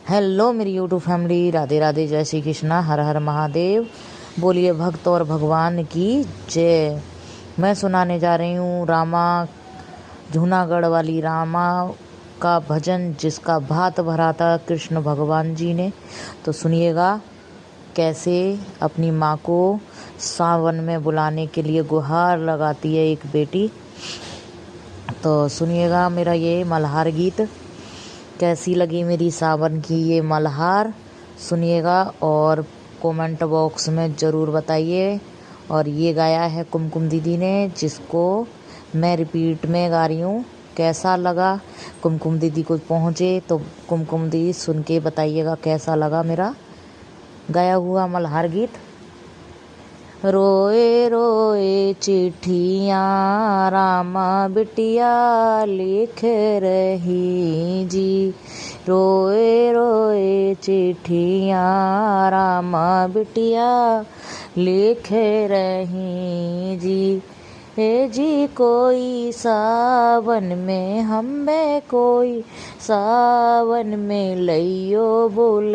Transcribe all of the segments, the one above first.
Hello मेरी YouTube family, Radhe Radhe, जय श्री कृष्णा, हर हर महादेव। बोलिए भक्त और भगवान की जय। मैं सुनाने जा रही हूँ रामा, जूनागढ़ वाली रामा का भजन, जिसका भात भरा था कृष्ण भगवान जी ने। तो सुनिएगा कैसे अपनी माँ को सावन में बुलाने के लिए गुहार लगाती है एक बेटी। तो सुनिएगा मेरा ये मल्हार गीत। कैसी लगी मेरी सावन की ये मल्हार, सुनिएगा और कमेंट बॉक्स में ज़रूर बताइए। और ये गाया है कुमकुम दीदी ने, जिसको मैं रिपीट में गा रही हूँ। कैसा लगा कुमकुम दीदी को पहुँचे तो कुमकुम दीदी सुन के बताइएगा कैसा लगा मेरा गाया हुआ मल्हार गीत। रोए रोए चिट्ठियाँ रामा बिटिया लिख रही जी, रोए रोए चिट्ठियाँ रामा बिटिया लिख रही जी। हे जी कोई सावन में हमें, कोई सावन में लइयो बोल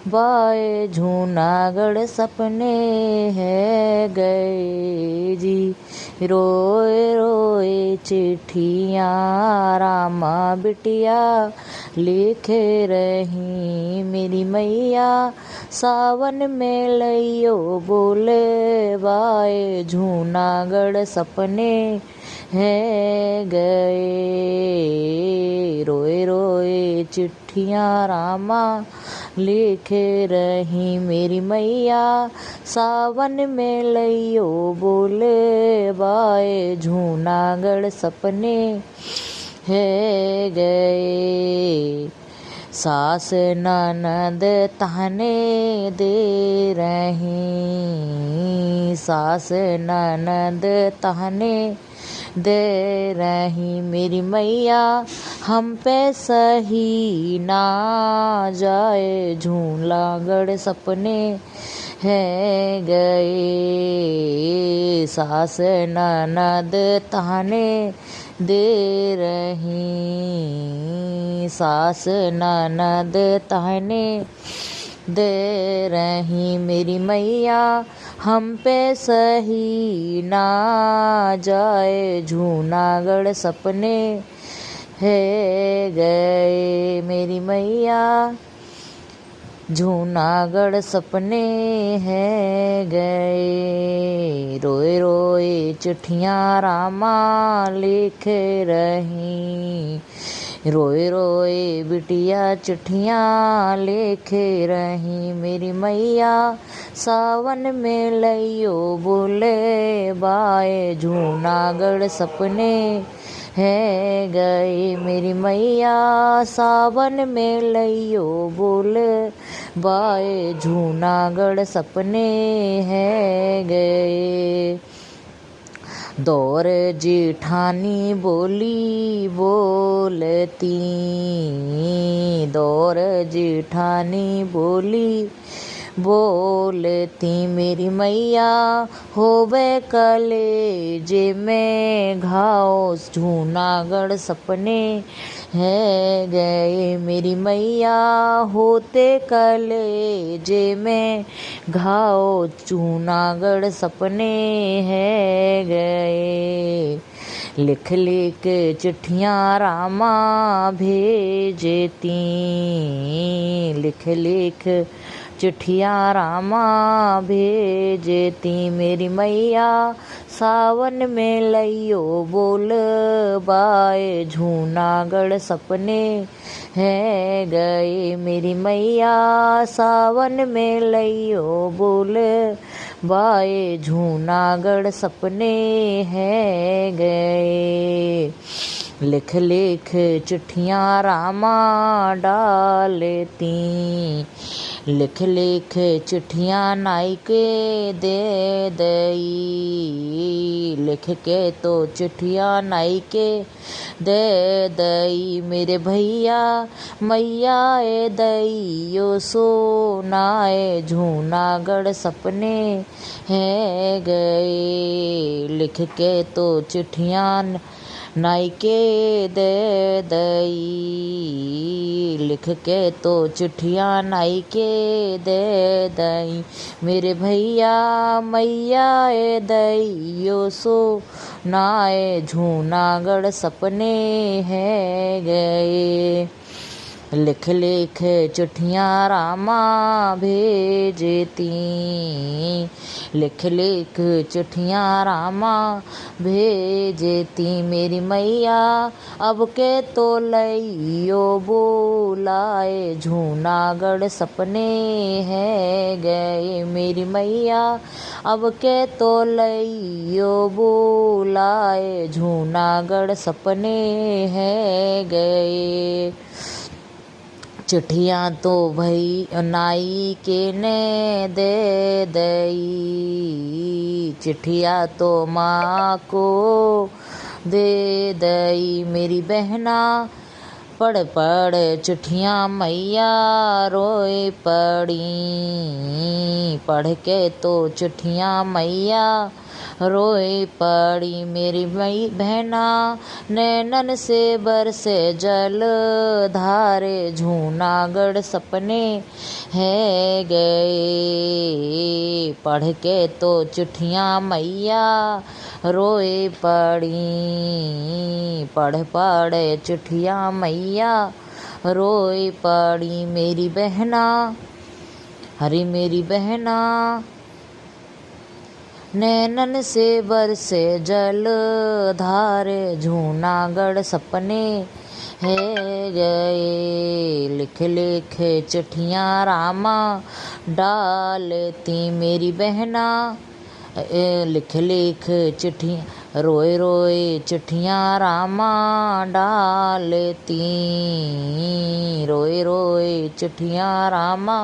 बाए, जूनागढ़ सपने है गए जी। रोए रोए चिट्ठियाँ रामा बिटिया लिख रही मेरी मैया, सावन में लइयो बोले बाए, जूनागढ़ सपने है गए। रोए रोए चिट्ठियाँ रामा लिख रही मेरी मैया, सावन में लइयो बोले बाए, जूनागढ़ सपने है गए। सास ननद ताने दे रही, सास ननद ताने दे रही मेरी मैया, हम पे सही ना जाए, जूनागढ़ सपने है गए। सास ननद ताने दे रही, सास ननद ताने दे रही मेरी मैया, हम पे सही ना जाए, जूनागढ़ सपने है गए मेरी मैया, जूनागढ़ सपने है गए। रोए रोए चिट्ठियाँ रामा लिख रही, रोए रोए बिटिया चिट्ठियाँ लिख रही मेरी मैया, सावन में लइयो बोले बाए, जूनागढ़ सपने है गए मेरी मैया, सावन में लइयो बोले बाए, जूनागढ़ सपने है गए। दौर जेठानी बोली बोलती, दौर जेठानी बोली बोलती मेरी मैया, होवे कलेजे में घाव, जूनागढ़ सपने है गए मेरी मैया, होते कलेजे में घाव, जूनागढ़ सपने है गए। लिख लिख चिट्ठियाँ रामा भेजती, लिख लिख चिट्ठियाँ रामा भेजती मेरी मैया, सावन में लइयो बोल बाए, जूनागढ़ सपने है गए मेरी मैया, सावन में लइयो बोल बाए, जूनागढ़ सपने है गए। लिख लिख चिट्ठियाँ रामा डालती, लिख लिख चिट्ठियाँ नाइके दे दई, लिख के तो चिट्ठियाँ नाइके दे दई मेरे भैया, मैया ए दइयो सोनाए, जूनागढ़ सपने है गए। लिख के तो चिट्ठियाँ नायके दे दई, लिख के तो चिट्ठियाँ नायके दे दई। मेरे भैया मैया ए दईयो सो नाए जूनागढ़ सपने है गए। लिख लिख चिट्ठियाँ रामा भेजती, लिख लिख चिट्ठियाँ रामा भेजती। मेरी मैया अब के तो लइयो बोलाए जूनागढ़ सपने है गए। मेरी मैया अब के तो लइयो बोलाए जूनागढ़ सपने है गए। चिट्ठियाँ तो भई नाई के ने दे दई, चिट्ठियाँ तो माँ को दे दई। मेरी बहना पढ़ पढ़ चिट्ठियाँ मैया रोए पड़ी, पढ़ के तो चिट्ठियाँ मैया रोए पड़ी। मेरी बहना नैनन से बरसे जल धारे जूनागढ़ सपने है गए। पढ़ के तो चिट्ठियाँ मैया रोए पड़ी, पढ़ पढ़ चिट्ठियाँ मैया रोए पड़ी। मेरी बहना हरी मेरी बहना नैनन से बरसे जल धारे जूनागढ़ सपने है गए। लिख लिख चिट्ठियाँ रामा डालती। मेरी बहना लिख लिख चिट्ठियाँ रोए रोए चिट्ठियाँ रामा डालती, रोए रोए चिट्ठियाँ रामा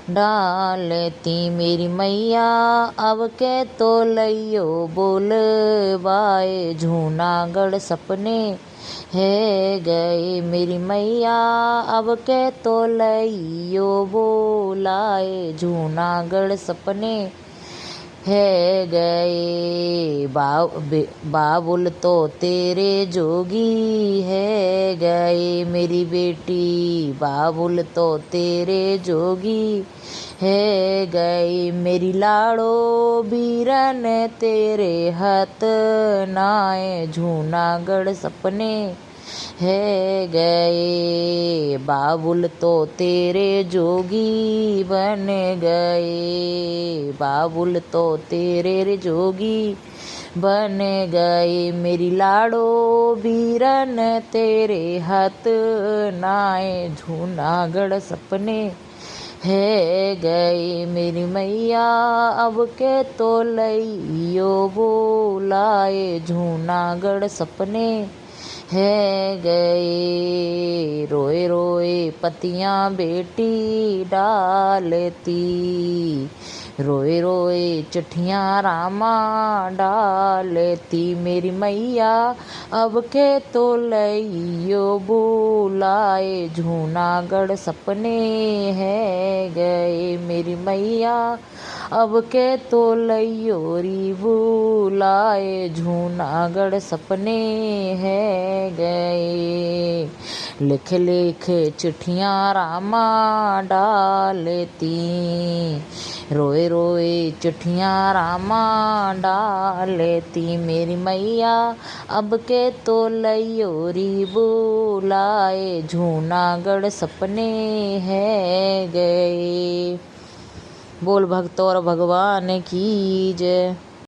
डालती। मेरी मैया अब के तो लइयो बोलवाए जूनागढ़ सपने है गए। मेरी मैया अब के तो लइयो बोलाए जूनागढ़ सपने है गए। बाबुल तो तेरे जोगी है गए। मेरी बेटी बाबुल तो तेरे जोगी है गई। मेरी लाड़ो बीरन तेरे हथ नाए जूनागढ़ सपने है गए। बाबुल तो तेरे जोगी बन गए, बाबुल तो तेरे जोगी बन गए। मेरी लाड़ो बीरन तेरे हाथ नाए जूनागढ़ सपने है गए। मेरी मैया अब के तो लइयो बोलाए जूनागढ़ सपने है गए। रोए रोए पतियाँ बेटी डालती, रोए रोए चिट्ठियाँ रामा डालती। मेरी मैया अब के तो लइयो बोलाए जूनागढ़ सपने है गए। मेरी मैया अब के तो लइयो री बुलाए जूनागढ़ सपने है गए। लिख लिख चिट्ठियाँ रामा डालती, रोए रोए चिट्ठियाँ रामा डालती। मेरी मैया अब के तो लइयो री बुलाए जूनागढ़ सपने है गए। बोल भक्त और भगवान की जय।